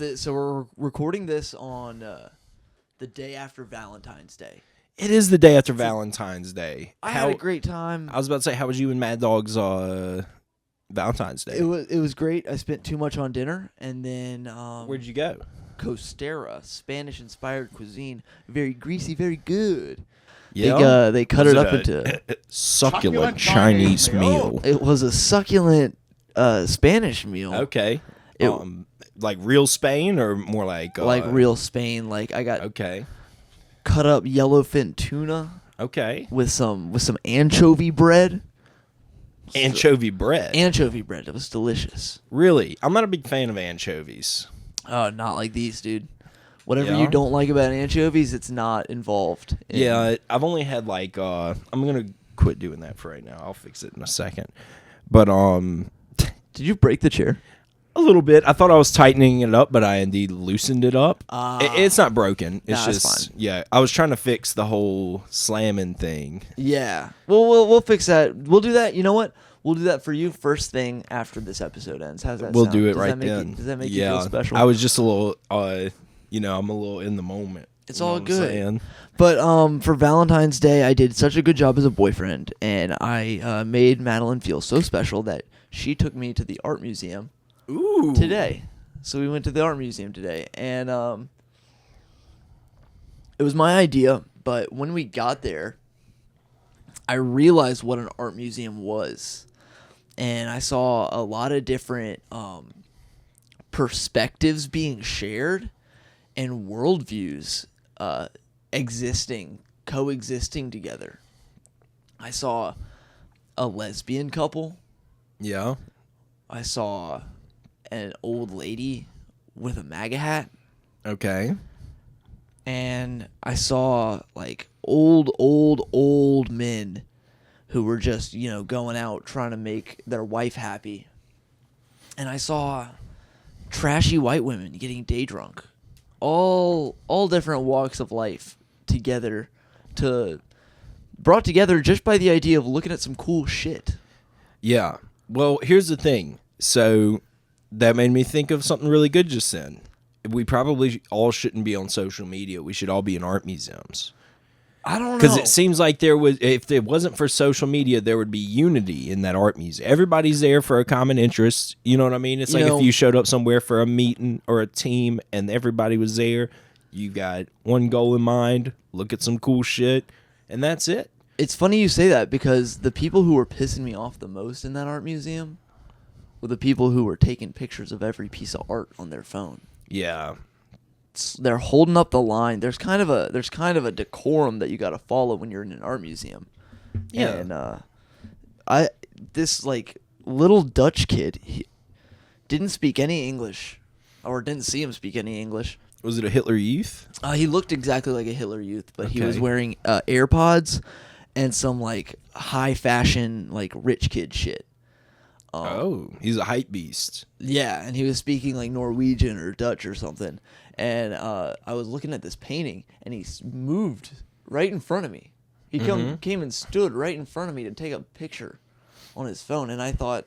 So we're recording this on the day after Valentine's Day. It is the day after Valentine's Day. I had a great time. I was about to say, how was you and Mad Dog's Valentine's Day? It was great. I spent too much on dinner, and then Where'd you go? Costera, Spanish-inspired cuisine, very greasy, very good. Yeah, they cut it up into succulent Chinese meal. It was a succulent Spanish meal. Okay, like real Spain or more like real Spain. Like I got okay. Cut up yellowfin tuna. Okay. With some anchovy bread. Anchovy bread. Anchovy bread. It was delicious. Really? I'm not a big fan of anchovies. Oh, not like these, dude. Whatever you don't like about anchovies, it's not involved. Yeah, I've only had like I'm gonna quit doing that for right now. I'll fix it in a second. But did you break the chair? A little bit. I thought I was tightening it up, but I indeed loosened it up. It's not broken. It's just fine. Yeah. I was trying to fix the whole slamming thing. Yeah. Well, we'll fix that. We'll do that. You know what? We'll do that for you first thing after this episode ends. How's that? We'll sound? do it right then. Does that make you feel special? I was just a little. I'm a little in the moment. It's all good. But for Valentine's Day, I did such a good job as a boyfriend, and I made Madeline feel so special that she took me to the art museum. Ooh. Today. So we went to the art museum today, and it was my idea, but when we got there, I realized what an art museum was, and I saw a lot of different perspectives being shared and worldviews coexisting together. I saw a lesbian couple. Yeah. I saw an old lady with a MAGA hat. Okay. And I saw like old men who were just, going out trying to make their wife happy. And I saw trashy white women getting day drunk. All different walks of life brought together just by the idea of looking at some cool shit. Yeah. Well, here's the thing. So that made me think of something really good just then. We probably all shouldn't be on social media. We should all be in art museums. I don't know. Because it seems like if it wasn't for social media, there would be unity in that art museum. Everybody's there for a common interest. You know what I mean? It's like if you showed up somewhere for a meeting or a team and everybody was there, you got one goal in mind, look at some cool shit, and that's it. It's funny you say that because the people who were pissing me off the most in that art museum were the people who were taking pictures of every piece of art on their phone. Yeah. They're holding up the line. There's kind of a decorum that you got to follow when you're in an art museum. Yeah. And this like little Dutch kid, he didn't speak any English, or didn't see him speak any English. Was it a Hitler Youth? He looked exactly like a Hitler Youth, but he was wearing AirPods and some like high fashion like rich kid shit. He's a hype beast. Yeah, and he was speaking like Norwegian or Dutch or something. And I was looking at this painting, and he moved right in front of me. He came and stood right in front of me to take a picture on his phone, and I thought,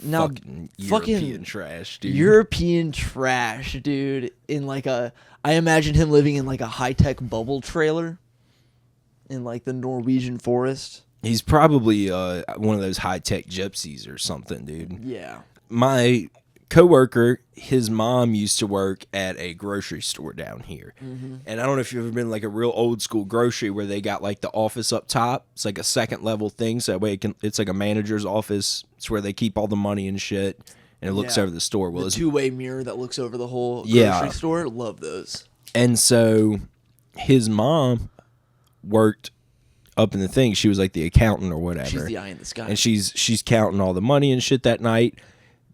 now, European trash, dude. European trash, dude. I imagine him living in like a high-tech bubble trailer in like the Norwegian forest. He's probably one of those high-tech gypsies or something, dude. Yeah. My coworker, his mom used to work at a grocery store down here. Mm-hmm. And I don't know if you've ever been like a real old school grocery where they got like the office up top. It's like a second level thing. So that way it's like a manager's office. It's where they keep all the money and shit. And it looks over the store. Well, the two-way mirror that looks over the whole grocery store. Love those. And so his mom worked up in the thing. She was like the accountant or whatever. She's the eye in the sky. And she's counting all the money and shit that night.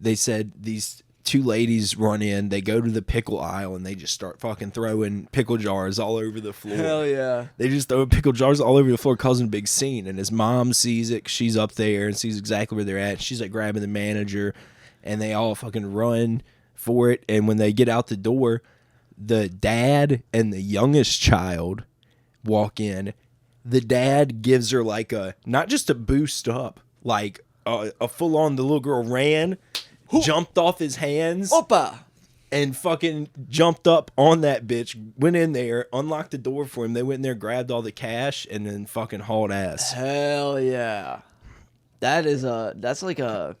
They said these two ladies run in, they go to the pickle aisle, and they just start fucking throwing pickle jars all over the floor. Hell yeah. They just throw pickle jars all over the floor, causing a big scene. And his mom sees it. She's up there and sees exactly where they're at. She's like grabbing the manager, and they all fucking run for it. And when they get out the door, the dad and the youngest child walk in. The dad gives her like not just a boost up, like a full on, the little girl ran, jumped off his hands. Opa! and fucking jumped up on that bitch, went in there, unlocked the door for him. They went in there, grabbed all the cash, and then fucking hauled ass. Hell yeah. That's like a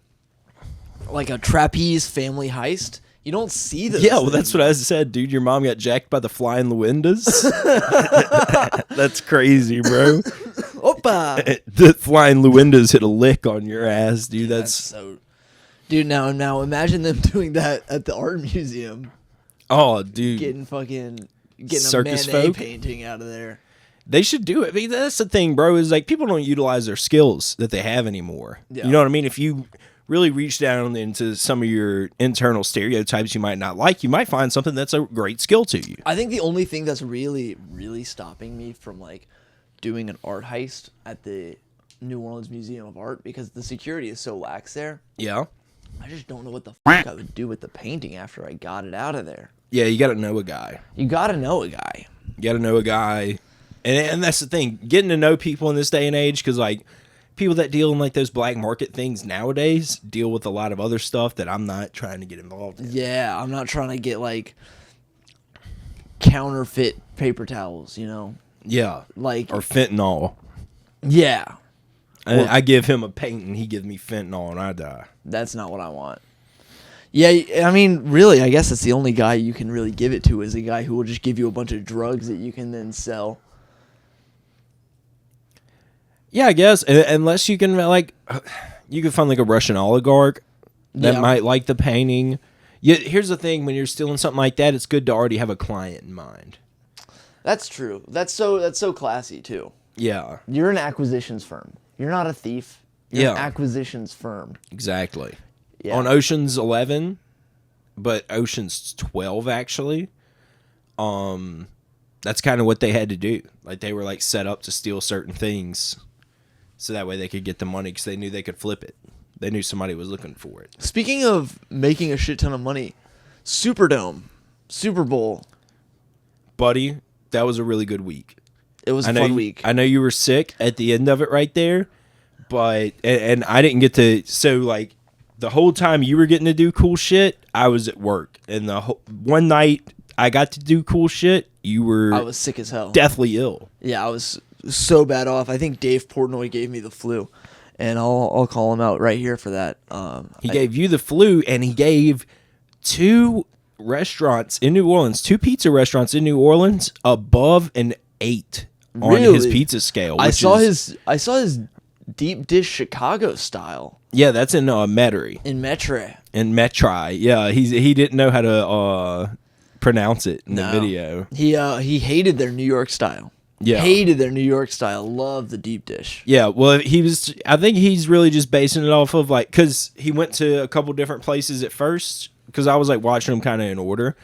trapeze family heist. You don't see those. Yeah, well, that's what I said, dude. Your mom got jacked by the flying Luendas. That's crazy, bro. Opa. The flying Luendas hit a lick on your ass, dude. That's so. Dude, now imagine them doing that at the art museum. Oh, dude. Getting Circus a Manet folk? painting out of there. They should do it. I mean, that's the thing, bro, is like people don't utilize their skills that they have anymore. Yeah. You know what I mean? If you really reach down into some of your internal stereotypes you might not like, you might find something that's a great skill to you. I think the only thing that's really, really stopping me from like doing an art heist at the New Orleans Museum of Art, because the security is so lax there. Yeah. I just don't know what the fuck I would do with the painting after I got it out of there. Yeah, you got to know a guy. You gotta know a guy. You got to know a guy. And that's the thing, getting to know people in this day and age, because like people that deal in like those black market things nowadays deal with a lot of other stuff that I'm not trying to get involved in. Yeah, I'm not trying to get like counterfeit paper towels, you know? Yeah. Like, Or fentanyl. yeah. I give him a paint and he gives me fentanyl and I die. That's not what I want. Yeah, I mean, really, I guess that's the only guy you can really give it to, is a guy who will just give you a bunch of drugs that you can then sell. Yeah, I guess. Unless you can, like, you can find, like, a Russian oligarch that might like the painting. Yeah, here's the thing. When you're stealing something like that, it's good to already have a client in mind. That's true. That's so classy, too. Yeah. You're an acquisitions firm. You're not a thief. You're an acquisitions firm. Exactly. Yeah. On Ocean's 11, but Ocean's 12, actually, that's kind of what they had to do. Like, they were, like, set up to steal certain things so that way they could get the money because they knew they could flip it. They knew somebody was looking for it. Speaking of making a shit ton of money, Superdome, Super Bowl. Buddy, that was a really good week. It was a fun week. I know you were sick at the end of it right there, but, and I didn't get to, so, like, the whole time you were getting to do cool shit, I was at work. And the one night I got to do cool shit, I was sick as hell. Deathly ill. Yeah, I was so bad off. I think Dave Portnoy gave me the flu, and I'll call him out right here for that. He gave you the flu, and he gave two restaurants in New Orleans, two pizza restaurants in New Orleans, above an 8 on his pizza scale. I saw his deep dish Chicago style. Yeah, that's in Metry. In Metry. In Metry. Yeah, he didn't know how to pronounce it in the video. He hated their New York style. Yeah. Hated their New York style. Loved the deep dish. Yeah, well, I think he's really just basing it off of, like, because he went to a couple different places at first, because I was, like, watching them kind of in order,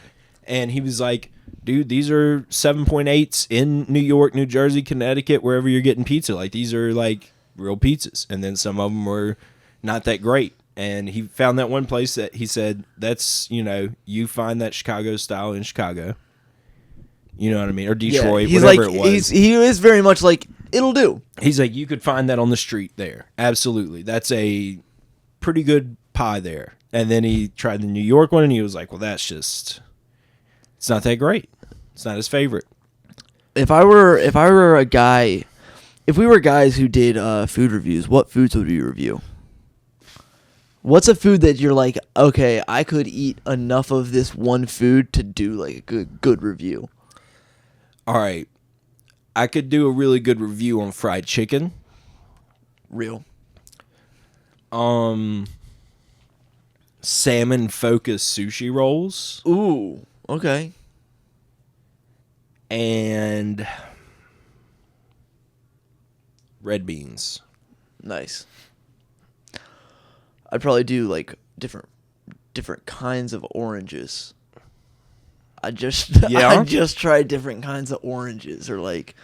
and he was like, dude, these are 7.8s in New York, New Jersey, Connecticut, wherever you're getting pizza. Like, these are, like, real pizzas. And then some of them were not that great. And he found that one place that he said, that's, you find that Chicago style in Chicago. You know what I mean? Or Detroit, whatever it was. He is very much like, it'll do. He's like, you could find that on the street there. Absolutely. That's a pretty good pie there. And then he tried the New York one, and he was like, well, that's just, it's not that great. It's not his favorite. If we were guys who did food reviews, what foods would we review? What's a food that you're like, okay, I could eat enough of this one food to do like a good review? All right. I could do a really good review on fried chicken. Real. Salmon focused sushi rolls. Ooh, okay. And red beans. Nice. I'd probably do like different kinds of oranges. I just tried different kinds of oranges, or like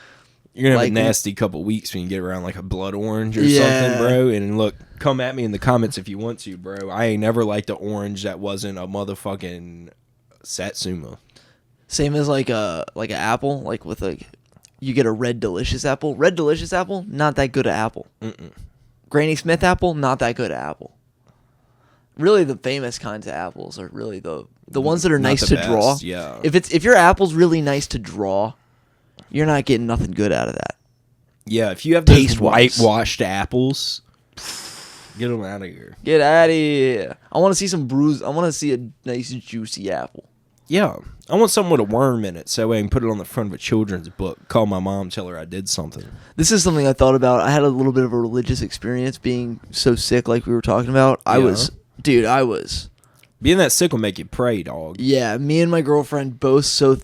you're gonna have a nasty couple weeks when you get around like a blood orange or something, bro. And look, come at me in the comments if you want to, bro. I ain't never liked the orange that wasn't a motherfucking Satsuma. Same as like an apple, like with you get a Red Delicious apple. Red Delicious apple, not that good an apple. Mm-mm. Granny Smith apple, not that good an apple. really the famous kinds of apples are really the ones that are Not nice the to best, draw. yeah. If your apple's really nice to draw, you're not getting nothing good out of that. Yeah, if you have those Taste-wise. whitewashed apples, get them out of here. Get out of here. I want to see some bruise. I want to see a nice juicy apple. Yeah, I want something with a worm in it, so I can put it on the front of a children's book. Call my mom, tell her I did something. This is something I thought about. I had a little bit of a religious experience being so sick, like we were talking about. I was. Being that sick will make you pray, dog. Yeah, me and my girlfriend both so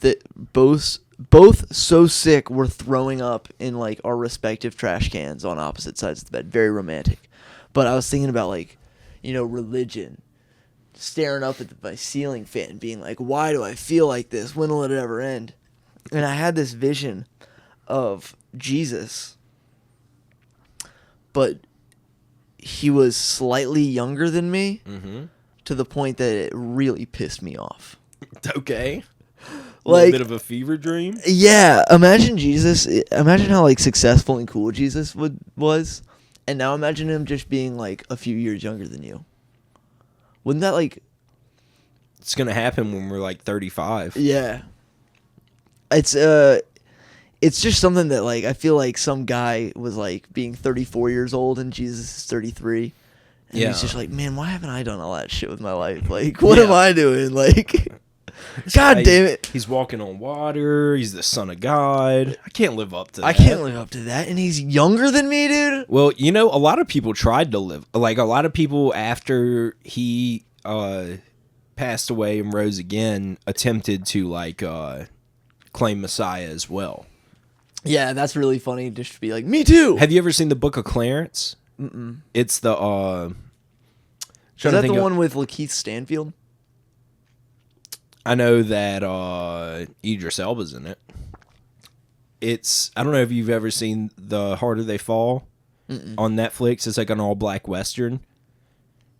sick we're throwing up in like our respective trash cans on opposite sides of the bed. Very romantic. But I was thinking about like, religion. Staring up at my ceiling fan and being like, why do I feel like this? When will it ever end? And I had this vision of Jesus, but he was slightly younger than me to the point that it really pissed me off. Okay. A Like, little bit of a fever dream. Yeah, imagine Jesus. Imagine how like successful and cool Jesus was, and now imagine him just being like a few years younger than you. Wouldn't that like? It's gonna happen when we're like 35. Yeah. It's just something that like I feel like some guy was like being 34 years old and Jesus is 33. And he's just like, man, why haven't I done all that shit with my life? Like, what am I doing? Like, God damn it. He's walking on water. He's the son of God. I can't live up to that. I can't live up to that. And he's younger than me, dude. Well, a lot of people tried to live. Like, a lot of people after he passed away and rose again attempted to, like, claim Messiah as well. Yeah, that's really funny just to be like, me too. Have you ever seen the Book of Clarence? Mm-mm. It's the... Is that the one with Lakeith Stanfield? I know that Idris Elba's in it. I don't know if you've ever seen The Harder They Fall on Netflix. It's like an all-black Western.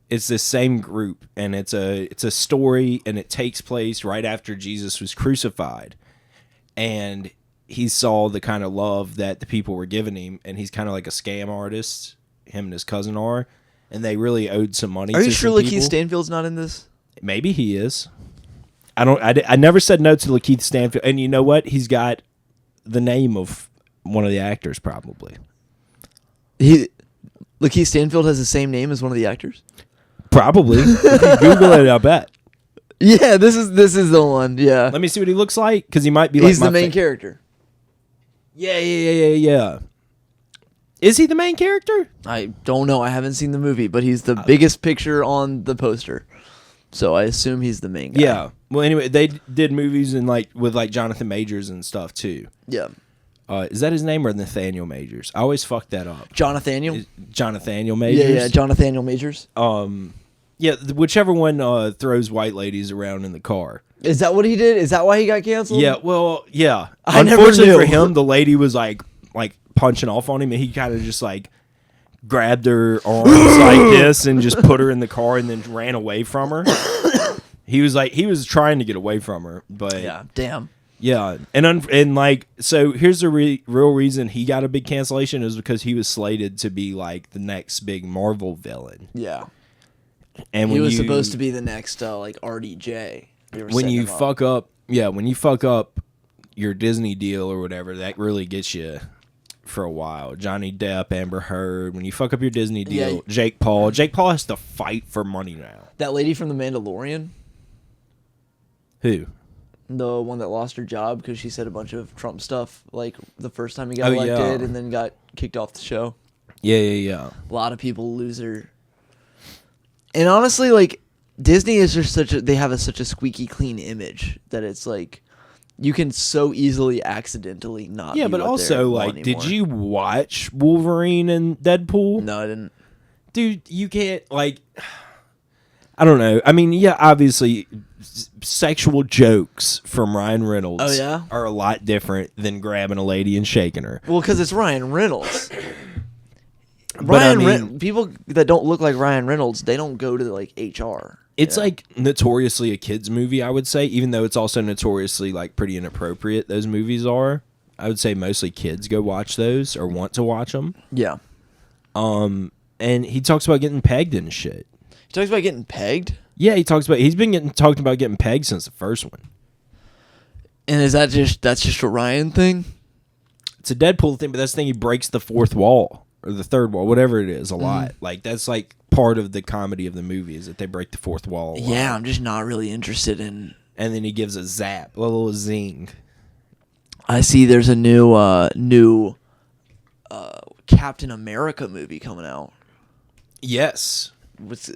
It's the same group, and it's a story, and it takes place right after Jesus was crucified. And he saw the kind of love that the people were giving him, and he's kind of like a scam artist, him and his cousin are, and they really owed some money to Are you sure some Lakeith people. Stanfield's not in this? Maybe he is. I never said no to Lakeith Stanfield, and you know what? He's got the name of one of the actors, probably. Lakeith Stanfield has the same name as one of the actors? Probably. If you Google it, I bet. Yeah, this is the one. Yeah, Let me see what he looks like, because he might be he's like the main character. Yeah. Is he the main character? I don't know. I haven't seen the movie, but he's the biggest picture on the poster, so I assume he's the main guy. Yeah. Well, anyway, they did movies with Jonathan Majors and stuff too. Yeah. Is that his name or Nathaniel Majors? I always fuck that up. Jonathaniel. Jonathaniel Majors. Yeah, Jonathaniel Majors. Yeah, whichever one throws white ladies around in the car. Is that what he did? Is that why he got canceled? Yeah, well, yeah. I never Unfortunately knew. for him, the lady was like punching off on him, and he kind of just like grabbed her arms like this and just put her in the car and then ran away from her. He was trying to get away from her, but Yeah. Damn. yeah, and like so here's the real reason he got a big cancellation is because he was slated to be like the next big Marvel villain. Yeah. And He when was supposed to be the next like RDJ. when you fuck up your Disney deal or whatever, that really gets you for a while. Johnny Depp, Amber Heard. When you fuck up your Disney deal, Yeah. Jake Paul has to fight for money now. That lady from The Mandalorian, Who? the one that lost her job because she said a bunch of Trump stuff like the first time he got Oh, elected yeah. and then got kicked off the show. Yeah. A lot of people lose their. And honestly, like Disney is just they have such a squeaky clean image that it's like you can so easily accidentally not. Yeah, be but what also they're like, anymore. did you watch Wolverine and Deadpool? No, I didn't. Dude, you can't like. I don't know. I mean, yeah, obviously, sexual jokes from Ryan Reynolds Oh, yeah? are a lot different than grabbing a lady and shaking her. Well, because it's Ryan Reynolds. But I mean, people that don't look like Ryan Reynolds, they don't go to like HR. it's like notoriously a kids movie, I would say, even though it's also notoriously like pretty inappropriate. Those movies are. I would say mostly kids go watch those or want to watch them. Yeah. And he talks about getting pegged and shit. He talks about getting pegged. Yeah, he's been talking about getting pegged since the first one. And is that's just a Ryan thing? It's a Deadpool thing, but that's the thing. He breaks the fourth wall or the third wall, whatever it is, a lot. Like that's like part of the comedy of the movie is that they break the fourth wall. Yeah, I'm just not really interested in. And then he gives a zap, a little zing. I see. There's a new Captain America movie coming out. Yes,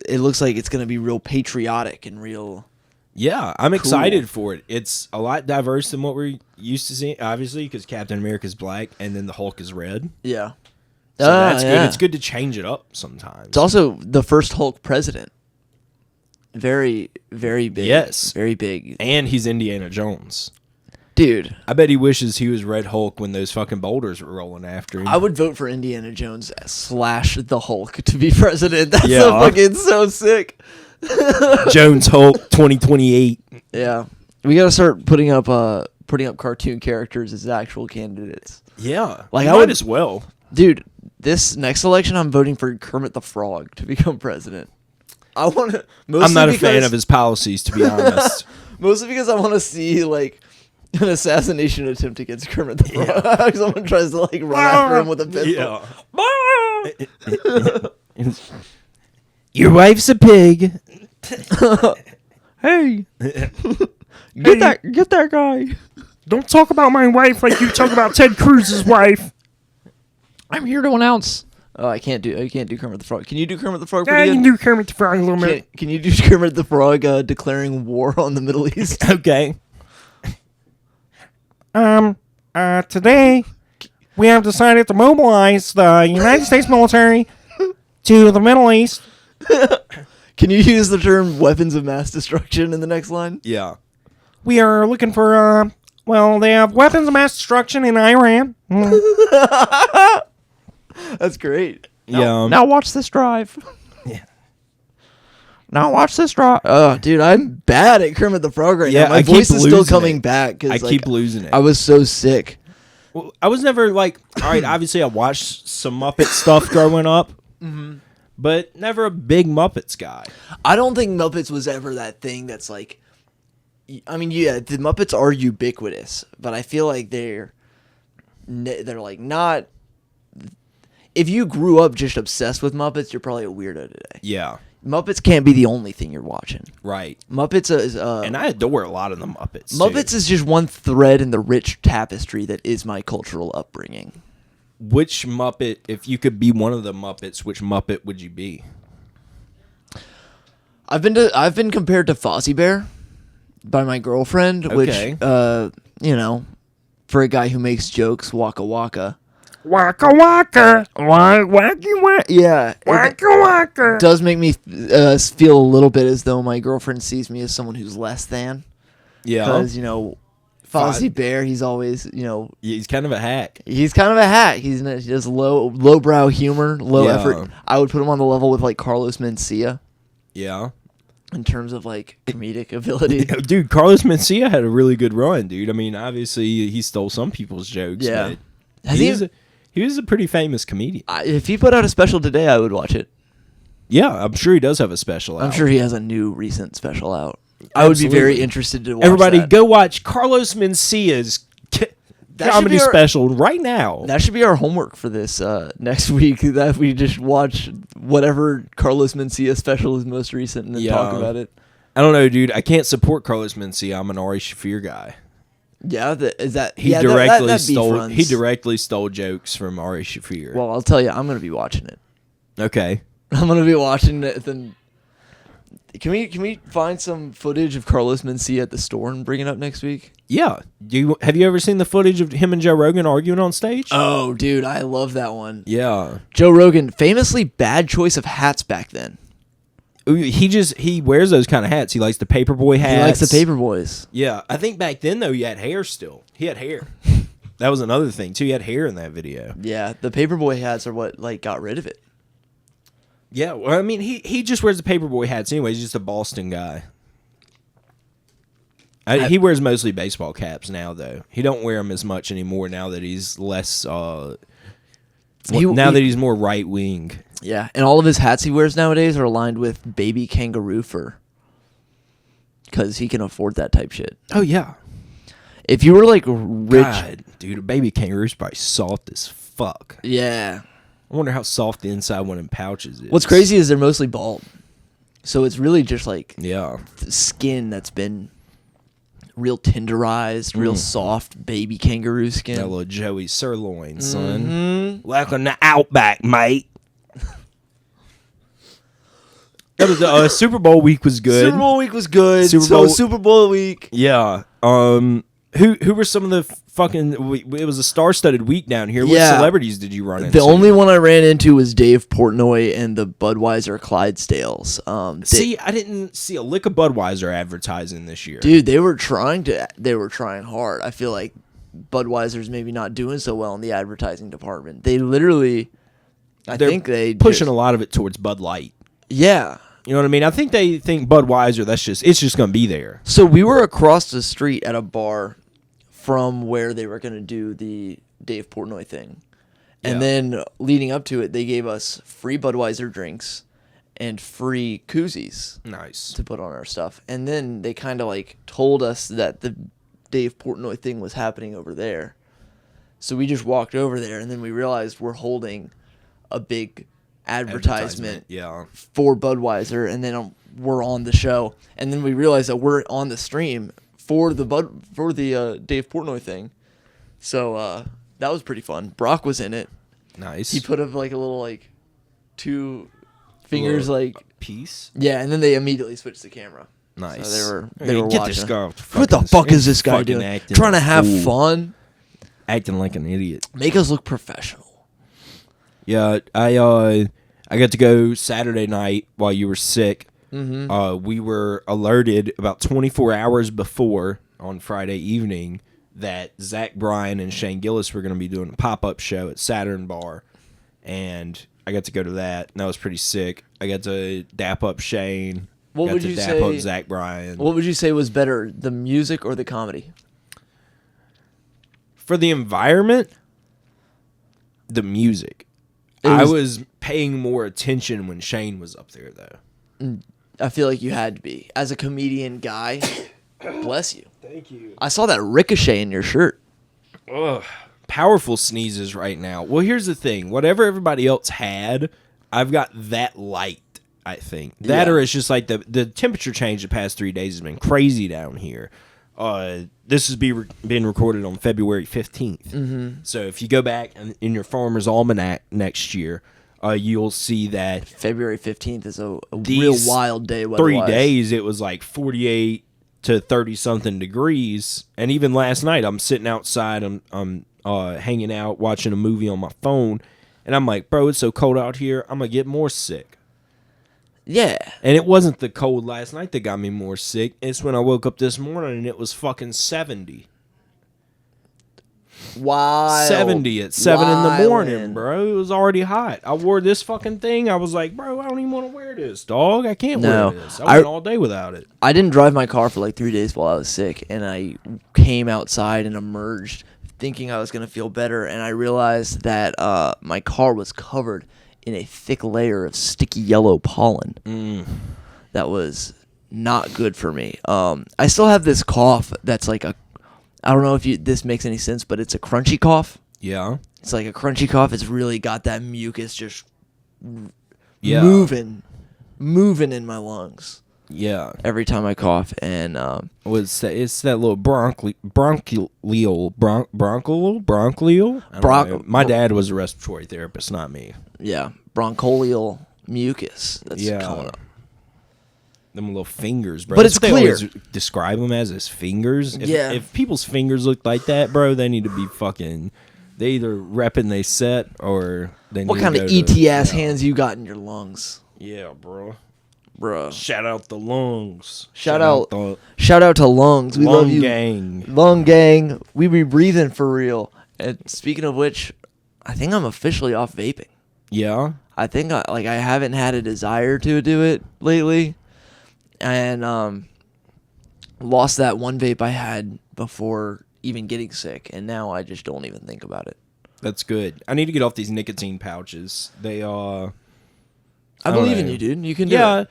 it looks like it's going to be real patriotic and real. Yeah, I'm excited for it. It's a lot diverse than what we're used to seeing, obviously, because Captain America's black and then the Hulk is red. Yeah. So that's good. It's good to change it up sometimes. It's also the first Hulk president. Very, very big. Yes. Very big. And he's Indiana Jones. Dude. I bet he wishes he was Red Hulk when those fucking boulders were rolling after him. I would vote for Indiana Jones / the Hulk to be president. That's so fucking so sick. Jones Hulk 2028. Yeah, we gotta start putting up cartoon characters as actual candidates. Yeah, like I would as well, dude. This next election, I'm voting for Kermit the Frog to become president. I want to. I'm not a fan of his policies, to be honest. Mostly because I want to see like an assassination attempt against Kermit the Frog. Yeah. Someone tries to like run after him with a pistol. Yeah. Your wife's a pig. Hey, get that guy. Don't talk about my wife like you talk about Ted Cruz's wife. I'm here to announce. Oh, I can't do Kermit the Frog. Can you do Kermit the Frog? Yeah, you can do Kermit the Frog a little bit. Can you do Kermit the Frog declaring war on the Middle East? Okay. Today we have decided to mobilize the United States military to the Middle East. Can you use the term weapons of mass destruction in the next line? Yeah. We are looking for, they have weapons of mass destruction in Iran. That's great. Now watch this drive. Yeah. Now watch this drive. Oh, dude, I'm bad at Kermit the Frog right now. My voice is still coming back. I keep losing it. I was so sick. Well, I was never like, all right, obviously I watched some Muppet stuff growing up. Mm-hmm. But never a big Muppets guy. I don't think Muppets was ever that thing that's like... I mean, yeah, the Muppets are ubiquitous, but I feel like they're like not... If you grew up just obsessed with Muppets, you're probably a weirdo today. Yeah. Muppets can't be the only thing you're watching. Right. Muppets is... and I adore a lot of the Muppets, Muppets is just one thread in the rich tapestry that is my cultural upbringing. Which Muppet, if you could be one of the Muppets, which Muppet would you be? I've been compared to Fozzie Bear by my girlfriend, which for a guy who makes jokes, waka waka. Waka waka, wacky waka. Yeah, waka waka. Does make me feel a little bit as though my girlfriend sees me as someone who's less than. Yeah, because Fozzie Bear, he's always, he's kind of a hack. He does lowbrow humor, low effort. I would put him on the level with like Carlos Mencia. Yeah. In terms of like comedic ability. Dude, Carlos Mencia had a really good run, dude. I mean, obviously he stole some people's jokes. Yeah. But he was a pretty famous comedian. If he put out a special today, I would watch it. Yeah, I'm sure he does have a special out. I'm sure he has a new recent special out. I would be very interested to watch Everybody that. Go watch Carlos Mencia's comedy special right now. That should be our homework for this next week, that we just watch whatever Carlos Mencia special is most recent and then talk about it. I don't know, dude. I can't support Carlos Mencia. I'm an Ari Shaffir guy. Yeah, He directly stole jokes from Ari Shaffir. Well, I'll tell you, I'm going to be watching it. Okay. I'm going to be watching it. Then can we find some footage of Carlos Mencia at the store and bring it up next week? Yeah. Have you ever seen the footage of him and Joe Rogan arguing on stage? Oh, dude, I love that one. Yeah. Joe Rogan, famously bad choice of hats back then. He wears those kind of hats. He likes the paperboy hats. He likes the paperboys. Yeah. I think back then, though, he had hair still. He had hair. That was another thing, too. He had hair in that video. Yeah, the paperboy hats are what got rid of it. Yeah, well, I mean, he just wears the paperboy hats anyway. He's just a Boston guy. He wears mostly baseball caps now, though. He don't wear them as much anymore now that he's less... that he's more right-wing. Yeah, and all of his hats he wears nowadays are lined with baby kangaroo fur. Because he can afford that type shit. Oh, yeah. If you were like rich... God, dude, a baby kangaroo's probably soft as fuck. Yeah. I wonder how soft the inside one in pouches is. What's crazy is they're mostly bald. So it's really just like skin that's been real tenderized, real soft baby kangaroo skin. That little Joey sirloin, son. Welcome to Outback, mate. Super Bowl week was good. Super Bowl week was good. Super Bowl week. Yeah. Who were some of the fucking? It was a star-studded week down here. What celebrities did you run into? The only one I ran into was Dave Portnoy and the Budweiser Clydesdales. I didn't see a lick of Budweiser advertising this year. Dude, they were trying hard. I feel like Budweiser's maybe not doing so well in the advertising department. They literally, they're pushing a lot of it towards Bud Light. Yeah. You know what I mean? I think they think Budweiser, it's just going to be there. So we were across the street at a bar from where they were going to do the Dave Portnoy thing. And then leading up to it, they gave us free Budweiser drinks and free koozies. Nice. To put on our stuff. And then they kind of like told us that the Dave Portnoy thing was happening over there. So we just walked over there, and then we realized we're holding a big advertisement for Budweiser, and then we're on the show, and then we realized that we're on the stream for the Dave Portnoy thing. So that was pretty fun. Brock was in it. Nice. He put up like a little like 2 fingers like piece. Yeah, and then they immediately switched the camera. Nice. So they were Get watching. this guy What the fuck is this guy doing? Trying to have fun, acting like an idiot. Make us look professional. Yeah, I got to go Saturday night while you were sick. Mm-hmm. We were alerted about 24 hours before on Friday evening that Zach Bryan and Shane Gillis were going to be doing a pop-up show at Saturn Bar, and I got to go to that, and that was pretty sick. I got to dap up Shane. What would you say? Up Zach Bryan. What would you say was better, the music or the comedy? For the environment, the music. I was paying more attention when Shane was up there, though. I feel like you had to be. As a comedian guy, bless you. Thank you. I saw that ricochet in your shirt. Ugh. Powerful sneezes right now. Well, here's the thing. Whatever everybody else had, I've got that light, I think. That or it's just like the temperature change the past 3 days has been crazy down here. This has been recorded on February 15th. Mm-hmm. So if you go back in your Farmer's Almanac next year, you'll see that February 15th is a real wild day. 3 days, it was like 48 to 30-something degrees. And even last night, I'm sitting outside, I'm hanging out, watching a movie on my phone, and I'm like, bro, it's so cold out here, I'm going to get more sick. Yeah. And it wasn't the cold last night that got me more sick. It's when I woke up this morning and it was fucking 70. Wow. 70 at 7 in the morning, bro. It was already hot. I wore this fucking thing. I was like, bro, I don't even want to wear this, dog. I can't wear this. I went all day without it. I didn't drive my car for like 3 days while I was sick, and I came outside and emerged thinking I was going to feel better, and I realized that my car was covered in a thick layer of sticky yellow pollen. That was not good for me. I still have this cough that's like I don't know if this makes any sense, but it's a crunchy cough. Yeah. It's like a crunchy cough. It's really got that mucus just moving in my lungs. Yeah. Every time I cough, and it's that little bronchial. My dad was a respiratory therapist, not me. Yeah, bronchial mucus that's coming up. Them little fingers, bro. But it's clear. They always describe them as fingers. If people's fingers look like that, bro, they need to be fucking. They either repping they set or they. What need kind to of go ET ass hands you got in your lungs? Yeah, bro. Bruh. Shout out the lungs. Shout out to lungs. We love you, gang. Lung gang. We be breathing for real. And speaking of which, I think I'm officially off vaping. Yeah. I think I haven't had a desire to do it lately, and lost that one vape I had before even getting sick, and now I just don't even think about it. That's good. I need to get off these nicotine pouches. They I believe in you, dude. You can do it.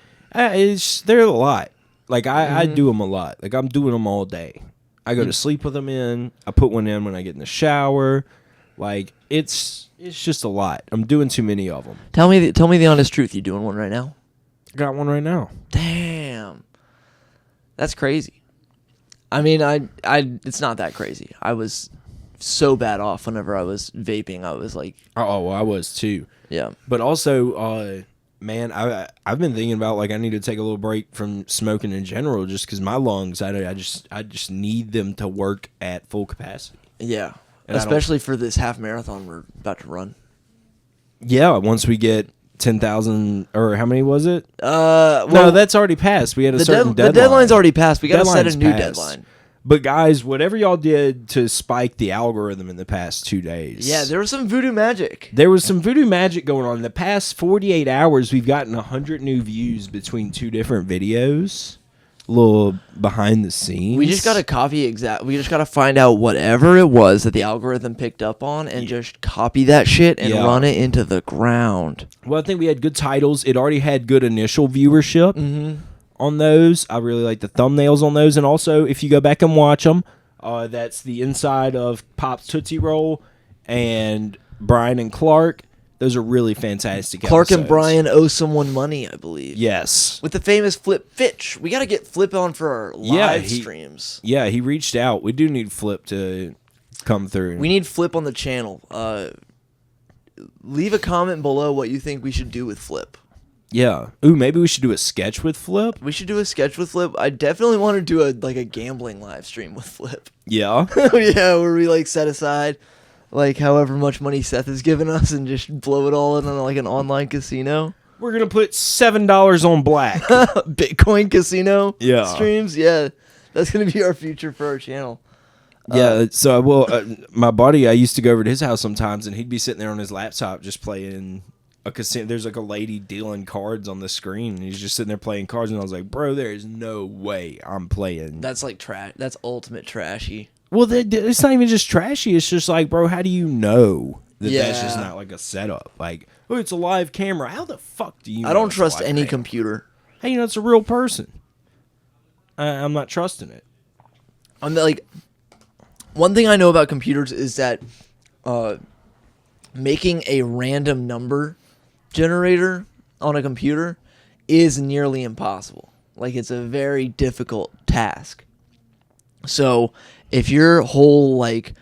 They're a lot. Like, I do them a lot. Like, I'm doing them all day. I go to sleep with them in. I put one in when I get in the shower. Like, it's just a lot. I'm doing too many of them. Tell me the honest truth. You doing one right now? I got one right now. Damn. That's crazy. I mean, it's not that crazy. I was so bad off whenever I was vaping. I was like... Oh, well, I was too. Yeah. But also, man, I've been thinking about, like, I need to take a little break from smoking in general just because my lungs, I just need them to work at full capacity. Yeah. And especially for this half marathon we're about to run. Yeah, once we get 10,000, or how many was it? Well, no, that's already passed. We had a certain deadline. The deadline's already passed. We got to set a new deadline. But guys, whatever y'all did to spike the algorithm in the past 2 days. Yeah, there was some voodoo magic. There was some voodoo magic going on. In the past 48 hours, we've gotten 100 new views between 2 different videos. A little behind the scenes. We just got to we just got to find out whatever it was that the algorithm picked up on and just copy that shit and run it into the ground. Well, I think we had good titles. It already had good initial viewership on those. I really like the thumbnails on those. And also, if you go back and watch them, that's the inside of Pop's Tootsie Roll and Brian and Clark. Those are really fantastic Clark episodes. and Brian owe someone money, I believe. Yes. With the famous Flip Fitch. We got to get Flip on for our live streams. Yeah, he reached out. We do need Flip to come through. We need Flip on the channel. Leave a comment below what you think we should do with Flip. Yeah. Ooh, maybe we should do a sketch with Flip. We should do a sketch with Flip. I definitely want to do a gambling live stream with Flip. Yeah. Yeah, where we like set aside like however much money Seth has given us and just blow it all in on like an online casino. We're gonna put $7 on black. Bitcoin casino streams. Yeah, that's gonna be our future for our channel. Yeah, so I will. My buddy, I used to go over to his house sometimes, and he'd be sitting there on his laptop just playing a casino. There's like a lady dealing cards on the screen, and he's just sitting there playing cards. And I was like, bro, there is no way I'm playing. That's like trash. That's ultimate trashy. Well, it's not even just trashy. It's just like, bro, how do you know that that's just not like a setup? Like, oh, it's a live camera. How the fuck do you know? I don't trust any computer. Hey, you know, it's a real person. I'm not trusting it. I'm like, one thing I know about computers is that making a random number generator on a computer is nearly impossible. Like, it's a very difficult task. So if your whole like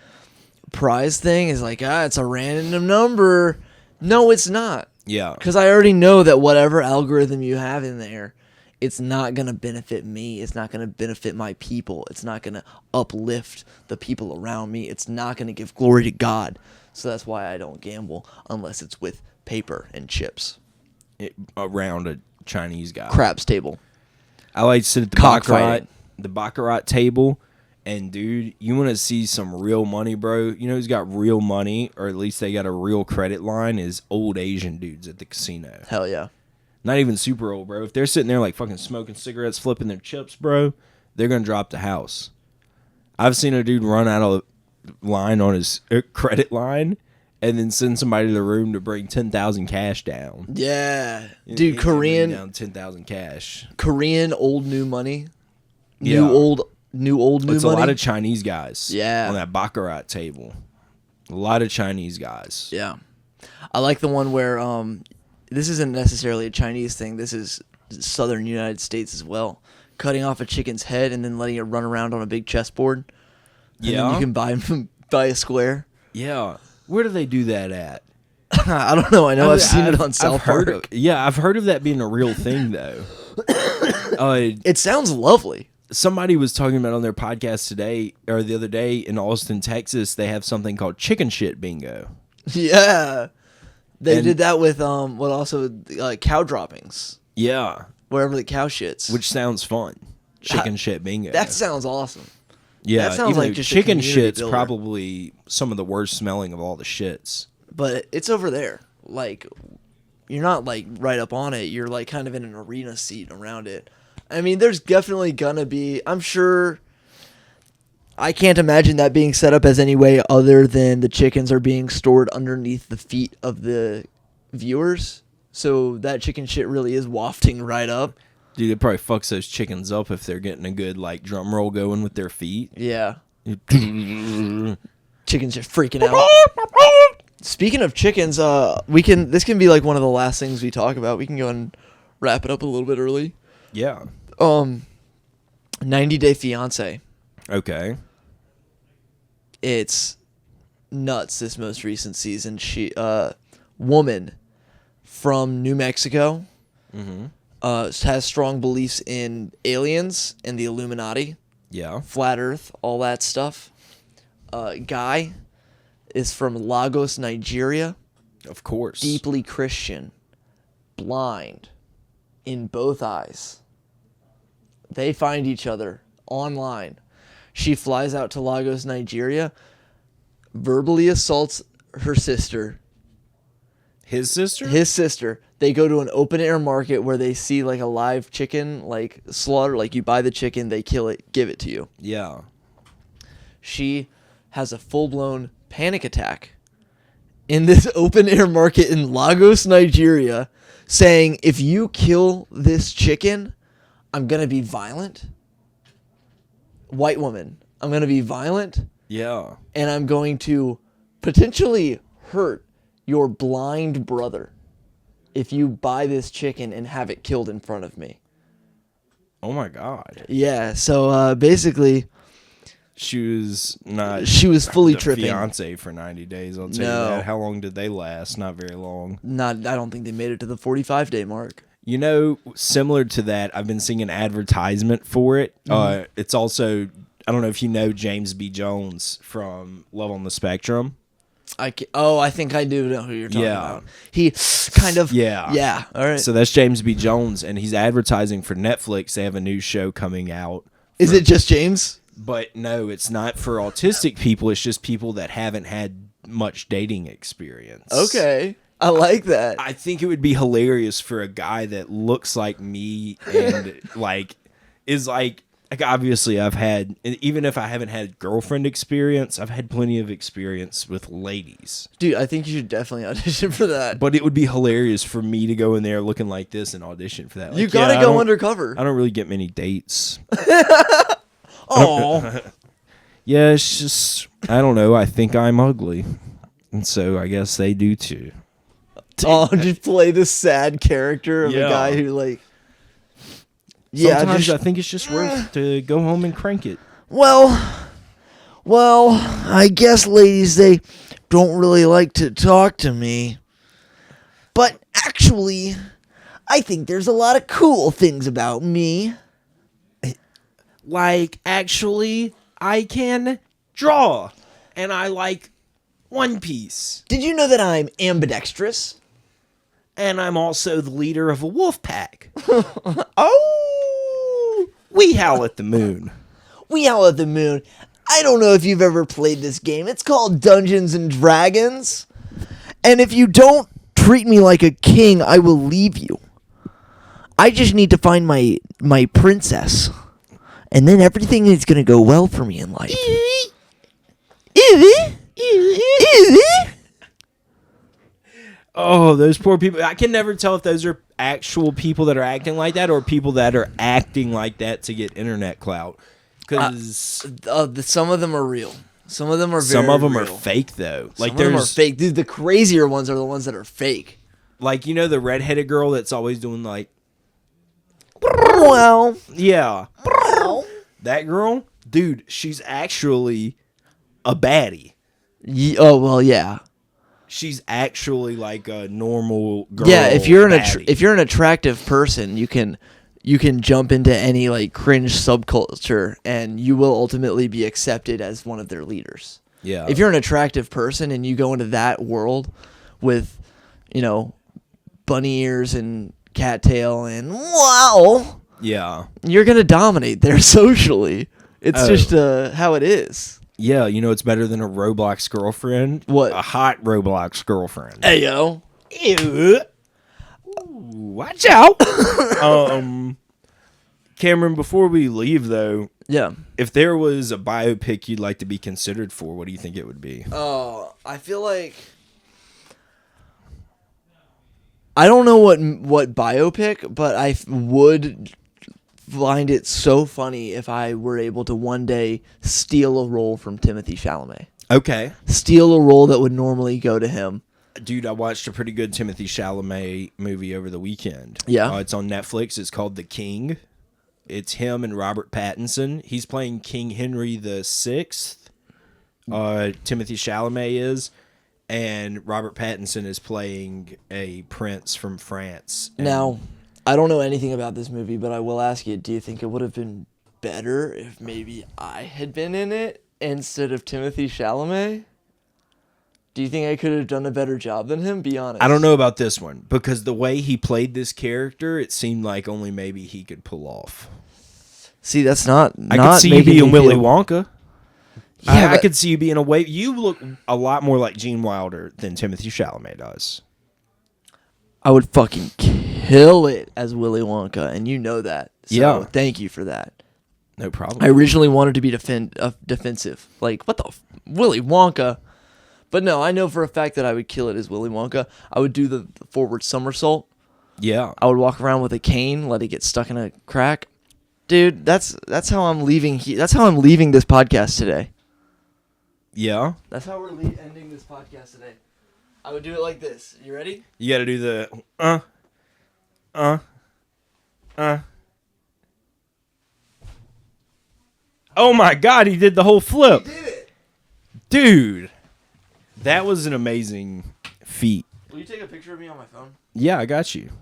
prize thing is like, it's a random number, no, it's not. Yeah. Because I already know that whatever algorithm you have in there, it's not going to benefit me. It's not going to benefit my people. It's not going to uplift the people around me. It's not going to give glory to God. So that's why I don't gamble unless it's with paper and chips. Around a Chinese guy. Craps table. I like to sit at the Baccarat table. And, dude, you want to see some real money, bro? You know who's got real money, or at least they got a real credit line, is old Asian dudes at the casino. Hell yeah. Not even super old, bro. If they're sitting there, like, fucking smoking cigarettes, flipping their chips, bro, they're going to drop the house. I've seen a dude run out of line on his credit line and then send somebody to the room to bring 10,000 cash down. Yeah. Dude, Korean. Down 10,000 cash. Korean old new money. Yeah. New money. It's a lot of Chinese guys. Yeah. On that Baccarat table. A lot of Chinese guys. Yeah. I like the one where this isn't necessarily a Chinese thing. This is southern United States as well. Cutting off a chicken's head and then letting it run around on a big chessboard. And then you can buy a square. Yeah. Where do they do that at? I don't know. I know I've seen it on South Park. I've heard of that being a real thing, though. It sounds lovely. Somebody was talking about on their podcast today, or the other day, in Austin, Texas, they have something called chicken shit bingo. Yeah. They did that with cow droppings. Yeah. Wherever the cow shits. Which sounds fun. Chicken shit bingo. That sounds awesome. Yeah. That sounds like just chicken a shit's builder. probably some of the worst smelling of all the shits. But it's over there. Like, you're not like right up on it. You're like kind of in an arena seat around it. I mean, there's definitely gonna be, I'm sure, I can't imagine that being set up as any way other than the chickens are being stored underneath the feet of the viewers. So that chicken shit really is wafting right up. Dude, it probably fucks those chickens up if they're getting a good like drum roll going with their feet. Yeah. Chickens just freaking out. Speaking of chickens, this can be like one of the last things we talk about. We can go and wrap it up a little bit early. Yeah. 90 Day Fiance. Okay. It's nuts this most recent season. Woman from New Mexico has strong beliefs in aliens and the Illuminati. Yeah. Flat Earth, all that stuff. Guy is from Lagos, Nigeria. Of course. Deeply Christian. Blind. In both eyes. They find each other online. She flies out to Lagos, Nigeria. Verbally assaults her sister. His sister? His sister. They go to an open air market where they see like a live chicken, like slaughter. Like you buy the chicken, they kill it, give it to you. Yeah. She has a full-blown panic attack in this open air market in Lagos, Nigeria, saying, if you kill this chicken, I'm going to be violent. White woman, I'm going to be violent. Yeah. And I'm going to potentially hurt your blind brother if you buy this chicken and have it killed in front of me. Oh my God. Yeah, so basically... She was fully the tripping. Fiance for 90 days. I'll tell you that. How long did they last? Not very long. I don't think they made it to the 45-day mark. You know, similar to that, I've been seeing an advertisement for it. It's also, I don't know if you know James B. Jones from Love on the Spectrum. I think I do know who you're talking about. He kind of... Yeah. All right. So that's James B. Jones, and he's advertising for Netflix. They have a new show coming out. Is it just James? But no, it's not for autistic people. It's just people that haven't had much dating experience. Okay. I like that. I think it would be hilarious for a guy that looks like me and is obviously I've had, even if I haven't had girlfriend experience, I've had plenty of experience with ladies. Dude, I think you should definitely audition for that. But it would be hilarious for me to go in there looking like this and audition for that. You gotta go undercover. I don't really get many dates. Oh. Yeah, it's just, I don't know. I think I'm ugly. And so I guess they do too. Oh, just play the sad character of a guy who Sometimes I think it's just worth to go home and crank it. Well, I guess ladies, they don't really like to talk to me. But actually, I think there's a lot of cool things about me. Like, actually, I can draw. And I like One Piece. Did you know that I'm ambidextrous? And I'm also the leader of a wolf pack. Oh! We howl at the moon. We howl at the moon. I don't know if you've ever played this game. It's called Dungeons and Dragons. And if you don't treat me like a king, I will leave you. I just need to find my princess. And then everything is going to go well for me in life. Oh, those poor people. I can never tell if those are actual people that are acting like that or people that are acting like that to get internet clout. Because some of them are real. Some of them are very some of them real. are fake, though. Some of them are fake. Dude, the crazier ones are the ones that are fake. Like, you know the redheaded girl that's always doing like... Well. Yeah. That girl? Dude, she's actually a baddie. Oh, well, yeah. She's actually like a normal girl. Yeah, if you're an attractive person, you can jump into any like cringe subculture and you will ultimately be accepted as one of their leaders. Yeah. If you're an attractive person and you go into that world with, bunny ears and cattail and wow, yeah, you're gonna dominate there socially. It's just how it is. Yeah, it's better than a Roblox girlfriend. What? A hot Roblox girlfriend. Hey yo. Ew. Watch out. Cameron, before we leave though, yeah, if there was a biopic you'd like to be considered for, what do you think it would be? Oh, I feel like I don't know what biopic, but I would find it so funny if I were able to one day steal a role from Timothée Chalamet. Okay. Steal a role that would normally go to him. Dude, I watched a pretty good Timothée Chalamet movie over the weekend. Yeah. It's on Netflix. It's called The King. It's him and Robert Pattinson. He's playing King Henry VI. Timothée Chalamet is. And Robert Pattinson is playing a prince from France. Now, I don't know anything about this movie, but I will ask you, do you think it would have been better if maybe I had been in it instead of Timothée Chalamet? Do you think I could have done a better job than him? Be honest. I don't know about this one, because the way he played this character, it seemed like only maybe he could pull off. See, that's not I could see you being Willy Wonka. Yeah, I could see you being a way. You look a lot more like Gene Wilder than Timothée Chalamet does. I would fucking kill it as Willy Wonka, and you know that. So Yeah. Thank you for that. No problem. I originally wanted to be defensive. Like, what the Willy Wonka? But no, I know for a fact that I would kill it as Willy Wonka. I would do the forward somersault. Yeah. I would walk around with a cane, let it get stuck in a crack. Dude, that's how I'm leaving. That's how I'm leaving this podcast today. Yeah. That's how we're ending this podcast today. I would do it like this. You ready? You got to do the Oh my God, he did the whole flip. You did it. Dude, that was an amazing feat. Will you take a picture of me on my phone? Yeah, I got you.